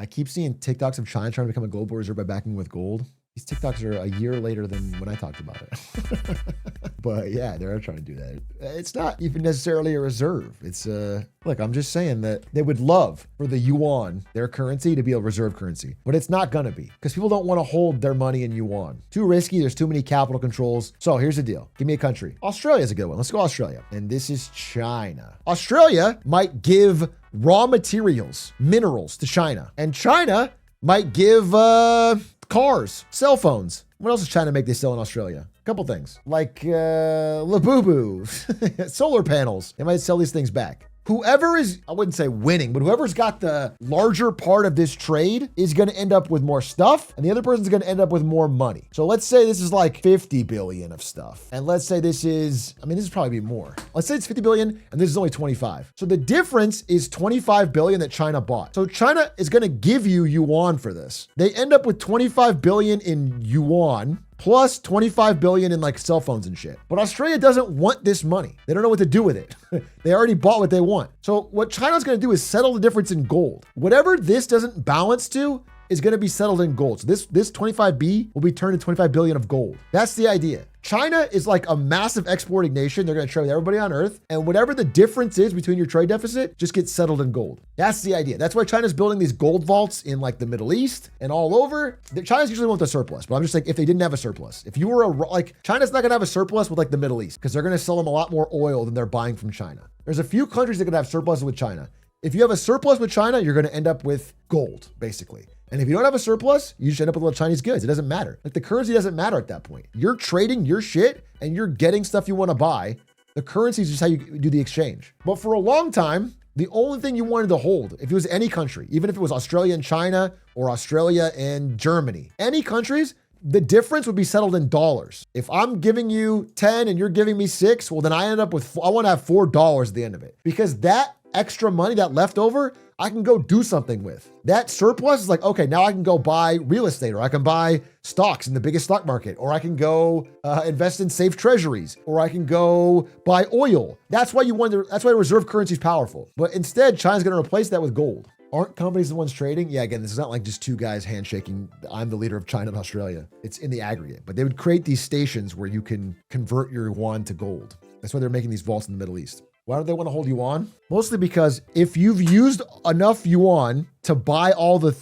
I keep seeing TikToks of China trying to become a global reserve by backing with gold. These TikToks are a year later than when I talked about it. But yeah, they're trying to do that. It's not even necessarily a reserve. It's look, I'm just saying that they would love for the yuan, their currency, to be a reserve currency, but it's not gonna be because people don't want to hold their money in yuan. Too risky. There's too many capital controls. So here's the deal. Give me a country. Australia's a good one. Let's go Australia. And this is China. Australia might give raw materials, minerals to China, and China might give cars, cell phones. What else does China make they sell in Australia? A couple things like Labubu, solar panels. They might sell these things back. Whoever is, I wouldn't say winning, but whoever's got the larger part of this trade is going to end up with more stuff, and the other person's going to end up with more money. So let's say this is like 50 billion of stuff. And let's say this is, this is probably be more. Let's say it's 50 billion and this is only 25. So the difference is 25 billion that China bought. So China is going to give you yuan for this. They end up with 25 billion in yuan, plus 25 billion in like cell phones and shit. But Australia doesn't want this money. They don't know what to do with it. They already bought what they want. So what China's going to do is settle the difference in gold. Whatever this doesn't balance to is going to be settled in gold. So this 25B will be turned into 25 billion of gold. That's the idea. China is like a massive exporting nation. They're going to trade with everybody on earth. And whatever the difference is between your trade deficit just gets settled in gold. That's the idea. That's why China's building these gold vaults in like the Middle East and all over. China's usually want the surplus, but I'm just like, if they didn't have a surplus, if you were China's not going to have a surplus with like the Middle East because they're going to sell them a lot more oil than they're buying from China. There's a few countries that can have surpluses with China. If you have a surplus with China, you're going to end up with gold, basically. And if you don't have a surplus, you just end up with a lot of Chinese goods. It doesn't matter. Like the currency doesn't matter at that point. You're trading your shit and you're getting stuff you want to buy. The currency is just how you do the exchange. But for a long time, the only thing you wanted to hold, if it was any country, even if it was Australia and China or Australia and Germany, any countries, the difference would be settled in dollars. If I'm giving you 10 and you're giving me 6, well, then I end up with, I want to have $4 at the end of it because that extra money, that leftover, I can go do something with. That surplus is like, okay, now I can go buy real estate, or I can buy stocks in the biggest stock market, or I can go invest in safe treasuries, or I can go buy oil. That's why that's why reserve currency is powerful. But instead, China's going to replace that with gold. Aren't companies the ones trading? Yeah, again, this is not like just two guys handshaking. I'm the leader of China and Australia. It's in the aggregate. But they would create these stations where you can convert your yuan to gold. That's why they're making these vaults in the Middle East. Why don't they want to hold yuan? Mostly because if you've used enough yuan to buy all the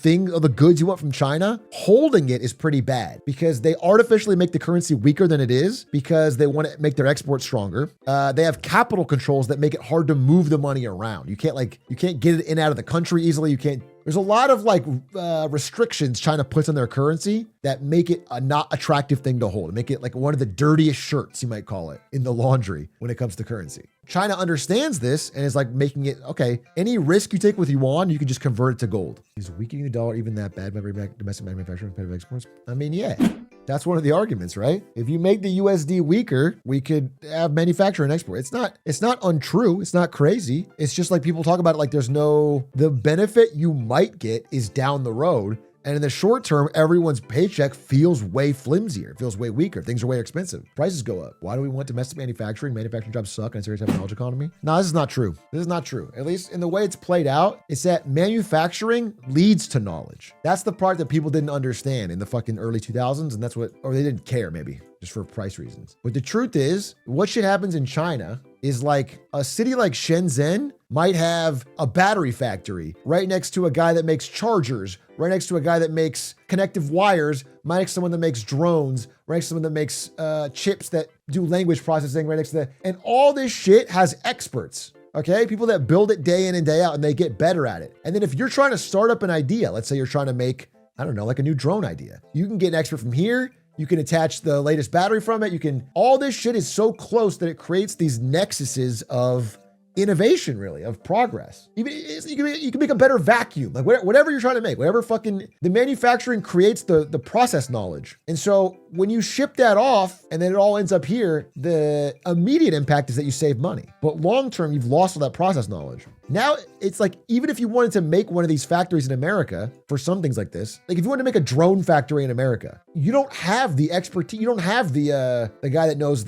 goods you want from China, holding it is pretty bad because they artificially make the currency weaker than it is because they want to make their exports stronger. They have capital controls that make it hard to move the money around. You can't get it in and out of the country easily. There's a lot of restrictions China puts on their currency that make it a not attractive thing to hold. Make it like one of the dirtiest shirts, you might call it, in the laundry when it comes to currency. China understands this and is like making it, okay, any risk you take with yuan, you can just convert it to gold. Is weakening the dollar even that bad by domestic manufacturing competitive exports? Yeah. That's one of the arguments, right? If you make the USD weaker, we could have manufacturing and export. It's not untrue. It's not crazy. It's just like people talk about it like the benefit you might get is down the road. And in the short term, everyone's paycheck feels way flimsier, feels way weaker. Things are way expensive. Prices go up. Why do we want domestic manufacturing? Manufacturing jobs suck and it's a very tough knowledge economy. No, this is not true. This is not true. At least in the way it's played out, it's that manufacturing leads to knowledge. That's the part that people didn't understand in the fucking early 2000s. And or they didn't care maybe just for price reasons. But the truth is, what shit happens in China is like a city like Shenzhen might have a battery factory right next to a guy that makes chargers, right next to a guy that makes connective wires, right next to someone that makes drones, right next to someone that makes chips that do language processing, right next to that. And all this shit has experts. Okay, people that build it day in and day out and they get better at it. And then if you're trying to start up an idea, let's say you're trying to make, I don't know, like a new drone idea, you can get an expert from here. You can attach the latest battery from it. All this shit is so close that it creates these nexuses of innovation, really, of progress. You can make a better vacuum, like whatever you're trying to make, the manufacturing creates the process knowledge. And so when you ship that off and then it all ends up here, the immediate impact is that you save money. But long-term, you've lost all that process knowledge. Now it's like, even if you wanted to make one of these factories in America for some things like this, like if you want to make a drone factory in America, you don't have the expertise. You don't have the guy that knows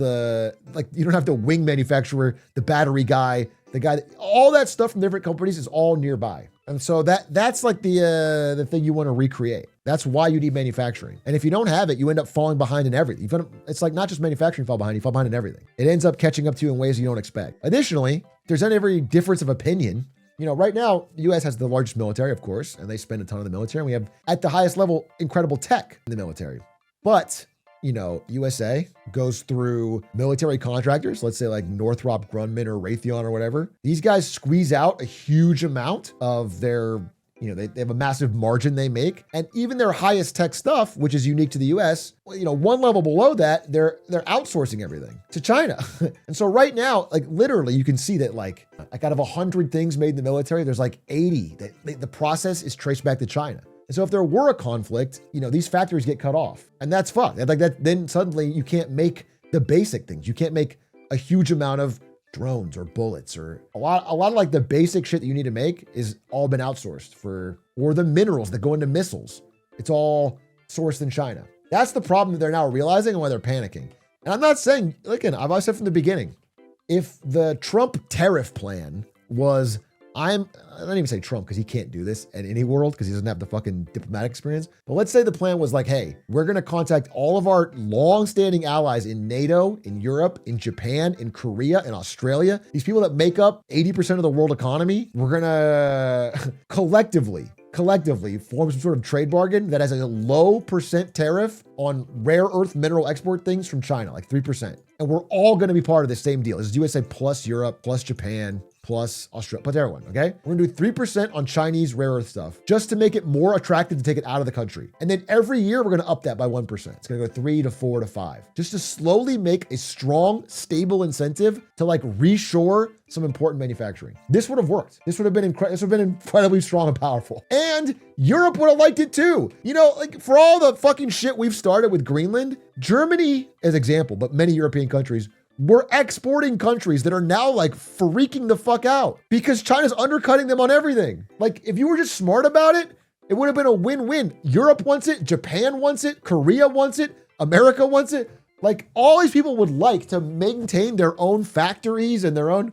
you don't have the wing manufacturer, the battery guy, all that stuff from different companies is all nearby. And so that's like the thing you want to recreate. That's why you need manufacturing. And if you don't have it, you end up falling behind in everything. It's like not just manufacturing you fall behind in everything. It ends up catching up to you in ways you don't expect. Additionally, if there's any difference of opinion, right now, the US has the largest military, of course, and they spend a ton on the military. And we have, at the highest level, incredible tech in the military. But USA goes through military contractors, let's say like Northrop Grumman or Raytheon or whatever. These guys squeeze out a huge amount of their, they have a massive margin they make. And even their highest tech stuff, which is unique to the US, one level below that, they're outsourcing everything to China. And so right now, like literally you can see that like out of 100 things made in the military, there's like 80 that the process is traced back to China. And so if there were a conflict, these factories get cut off, and that's fucked. Like that, then suddenly you can't make the basic things. You can't make a huge amount of drones or bullets or a lot of like the basic shit that you need to make is all been outsourced or the minerals that go into missiles. It's all sourced in China. That's the problem that they're now realizing and why they're panicking. And I'm not saying, I've always said from the beginning, if the Trump tariff plan was, I don't even say Trump because he can't do this in any world because he doesn't have the fucking diplomatic experience. But let's say the plan was like, hey, we're going to contact all of our long-standing allies in NATO, in Europe, in Japan, in Korea, in Australia, these people that make up 80% of the world economy. We're going to collectively form some sort of trade bargain that has a low percent tariff on rare earth mineral export things from China, like 3%. And we're all going to be part of the same deal. This is USA plus Europe, plus Japan, plus Australia, plus everyone, okay? We're gonna do 3% on Chinese rare earth stuff just to make it more attractive to take it out of the country. And then every year we're gonna up that by 1%. It's gonna go 3 to 4 to 5, just to slowly make a strong, stable incentive to like reshore some important manufacturing. This would have worked. This would have been incredibly strong and powerful. And Europe would have liked it too. Like for all the fucking shit we've started with Greenland, Germany as example, but many European countries, we're exporting countries that are now like freaking the fuck out because China's undercutting them on everything. Like if you were just smart about it, it would have been a win-win. Europe wants it, Japan wants it, Korea wants it, America wants it. Like all these people would like to maintain their own factories and their own,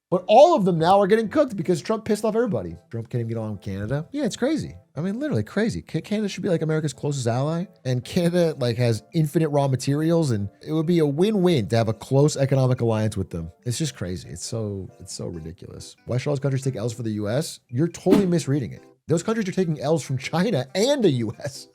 but all of them now are getting cooked because Trump pissed off everybody. Trump can't even get along with Canada. Yeah, it's crazy. I mean, literally crazy. Canada should be like America's closest ally, and Canada like has infinite raw materials, and it would be a win-win to have a close economic alliance with them. It's just crazy. It's so ridiculous. Why should all those countries take L's for the US? You're totally misreading it. Those countries are taking L's from China and the US.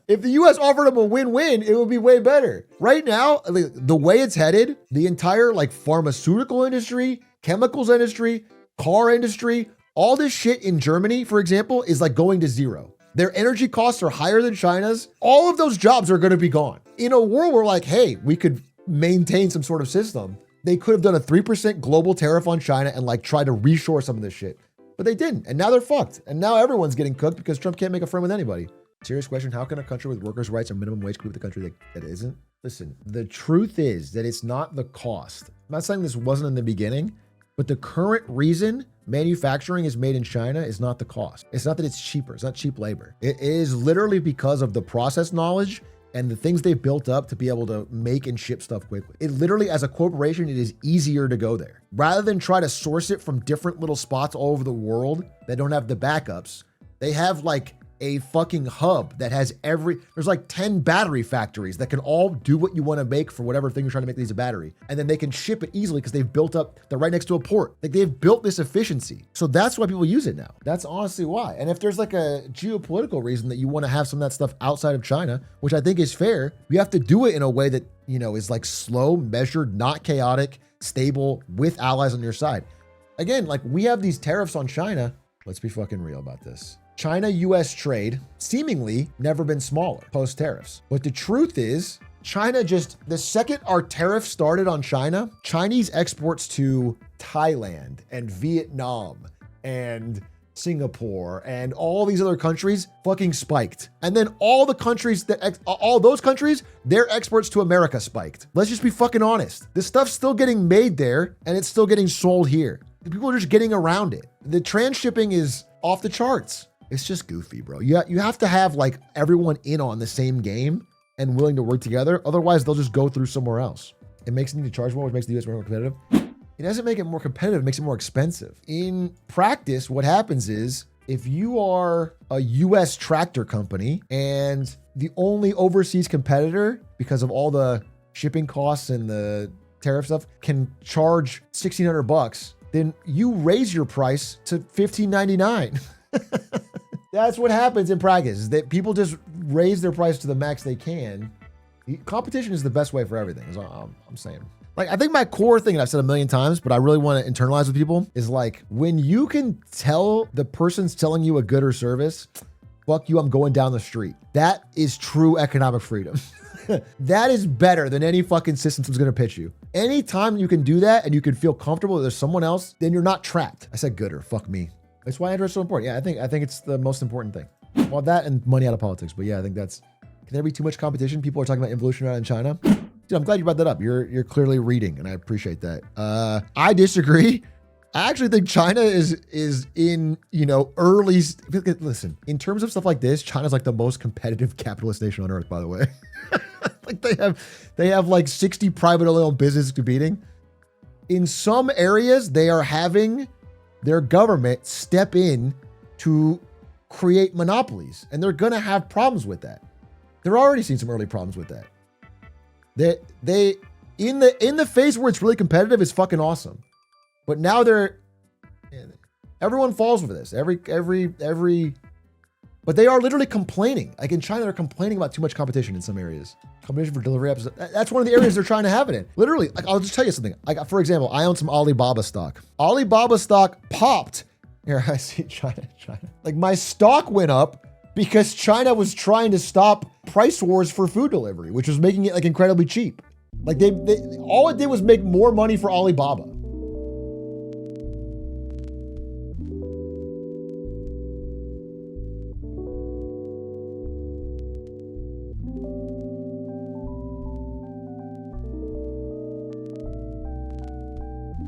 If the US offered them a win-win, it would be way better. Right now, the way it's headed, the entire like pharmaceutical industry, chemicals industry, car industry, all this shit in Germany, for example, is like going to zero. Their energy costs are higher than China's. All of those jobs are going to be gone. In a world where like, hey, we could maintain some sort of system, they could have done a 3% global tariff on China and like tried to reshore some of this shit. But they didn't. And now they're fucked. And now everyone's getting cooked because Trump can't make a friend with anybody. Serious question, how can a country with workers' rights and minimum wage compete with a country that isn't? Listen, the truth is that it's not the cost. I'm not saying this wasn't in the beginning, but the current reason manufacturing is made in China is not the cost. It's not that it's cheaper. It's not cheap labor. It is literally because of the process knowledge and the things they've built up to be able to make and ship stuff quickly. It literally, as a corporation, it is easier to go there. Rather than try to source it from different little spots all over the world that don't have the backups, they have like a fucking hub that has there's like 10 battery factories that can all do what you want to make for whatever thing you're trying to make these a battery. And then they can ship it easily because they've built up, they're right next to a port. Like they've built this efficiency. So that's why people use it now. That's honestly why. And if there's like a geopolitical reason that you want to have some of that stuff outside of China, which I think is fair, you have to do it in a way that, is like slow, measured, not chaotic, stable, with allies on your side. Again, like we have these tariffs on China. Let's be fucking real about this. China-US trade seemingly never been smaller post tariffs. But the truth is, China the second our tariff started on China, Chinese exports to Thailand and Vietnam and Singapore and all these other countries fucking spiked. And then all those countries, their exports to America spiked. Let's just be fucking honest. This stuff's still getting made there and it's still getting sold here. People are just getting around it. The transshipping is off the charts. It's just goofy, bro. You have to have like everyone in on the same game and willing to work together. Otherwise, they'll just go through somewhere else. It makes them need to charge more, which makes the US more competitive. It doesn't make it more competitive, it makes it more expensive. In practice, what happens is if you are a US tractor company and the only overseas competitor, because of all the shipping costs and the tariff stuff, can charge $1,600, then you raise your price to $1,599. That's what happens in practice, is that people just raise their price to the max they can. Competition is the best way for everything, is all I'm saying. Like, I think my core thing, and I've said a million times, but I really want to internalize with people, is like, when you can tell the person's telling you a good or service, fuck you, I'm going down the street. That is true economic freedom. That is better than any fucking system that's going to pitch you. Anytime you can do that and you can feel comfortable that there's someone else, then you're not trapped. I said gooder, fuck me. That's why Android's so important. Yeah, I think it's the most important thing. Well, that and money out of politics. But yeah, I think that's, can there be too much competition? People are talking about involution around in China. Dude, I'm glad you brought that up. You're clearly reading, and I appreciate that. I disagree. I actually think China is in, early, listen, in terms of stuff like this, China's like the most competitive capitalist nation on earth, by the way. Like they have like 60 privately owned businesses competing. In some areas, they are having their government step in to create monopolies, and they're going to have problems with that. They're already seeing some early problems with that. They in the phase where it's really competitive is fucking awesome. But now everyone falls for this. But they are literally complaining. Like in China, they're complaining about too much competition in some areas. Competition for delivery apps. That's one of the areas they're trying to have it in. Literally, like, I'll just tell you something. Like, for example, I own some Alibaba stock. Alibaba stock popped. Here, I see China. Like, my stock went up because China was trying to stop price wars for food delivery, which was making it like incredibly cheap. Like they all it did was make more money for Alibaba.